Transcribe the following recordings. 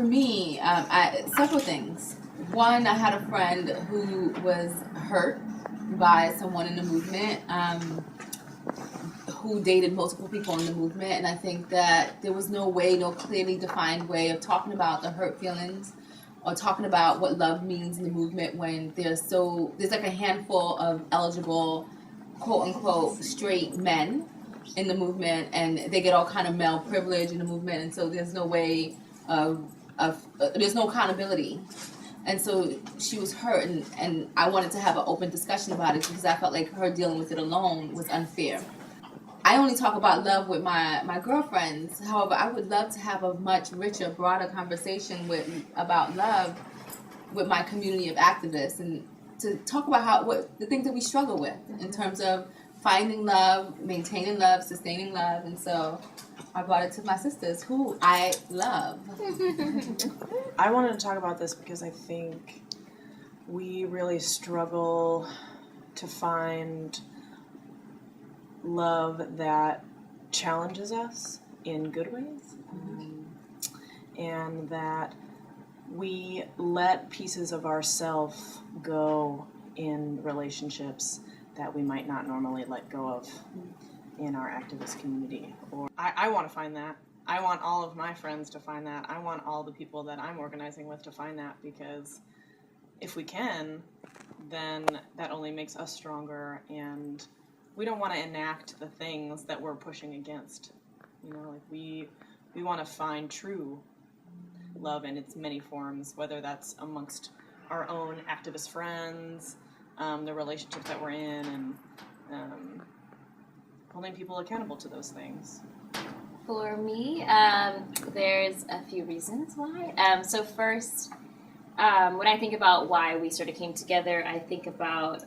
me, several things. One, I had a friend who was hurt by someone in the movement, who dated multiple people in the movement, and I think that there was no clearly defined way of talking about the hurt feelings or talking about what love means in the movement when there's like a handful of eligible, quote unquote, straight men in the movement, and they get all kind of male privilege in the movement, and so there's no way there's no accountability. And so she was hurt, and I wanted to have an open discussion about it because I felt like her dealing with it alone was unfair. I only talk about love with my girlfriends. However, I would love to have a much richer, broader conversation about love with my community of activists, and to talk about what the things that we struggle with in terms of finding love, maintaining love, sustaining love. And so I brought it to my sisters, who I love. I wanted to talk about this because I think we really struggle to find love that challenges us in good ways, and that we let pieces of ourself go in relationships that we might not normally let go of in our activist community. Or I want to find that. I want all of my friends to find that. I want all the people that I'm organizing with to find that, because if we can, then that only makes us stronger, and we don't want to enact the things that we're pushing against. Like we want to find true love in its many forms, whether that's amongst our own activist friends, the relationships that we're in, and holding people accountable to those things. For me, there's a few reasons why. So first, when I think about why we sort of came together, I think about,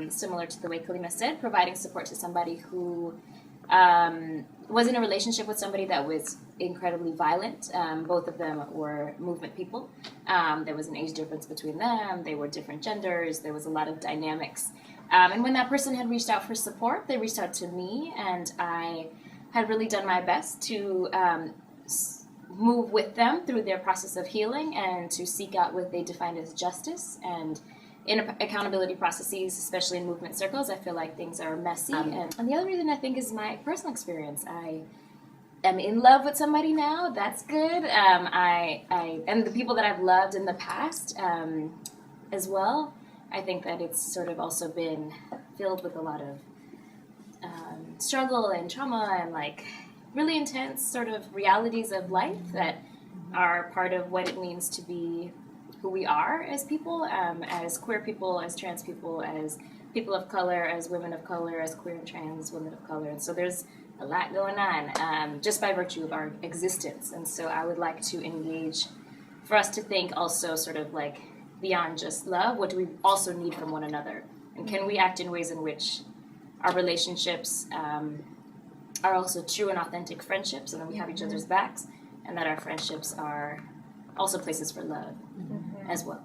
similar to the way Kalima said, providing support to somebody who was in a relationship with somebody that was incredibly violent. Both of them were movement people. There was an age difference between them. They were different genders. There was a lot of dynamics. And when that person had reached out for support, they reached out to me, and I had really done my best to move with them through their process of healing and to seek out what they defined as justice. And in accountability processes, especially in movement circles, I feel like things are messy. And the other reason I think is my personal experience. I am in love with somebody now. That's good. And the people that I've loved in the past as well, I think that it's sort of also been filled with a lot of struggle and trauma and like really intense sort of realities of life that are part of what it means to be who we are as people, as queer people, as trans people, as people of color, as women of color, as queer and trans women of color. And so there's a lot going on just by virtue of our existence. And so I would like to engage for us to think also sort of like beyond just love, what do we also need from one another? And can we act in ways in which our relationships are also true and authentic friendships, and that we have each other's backs, and that our friendships are also places for love as well.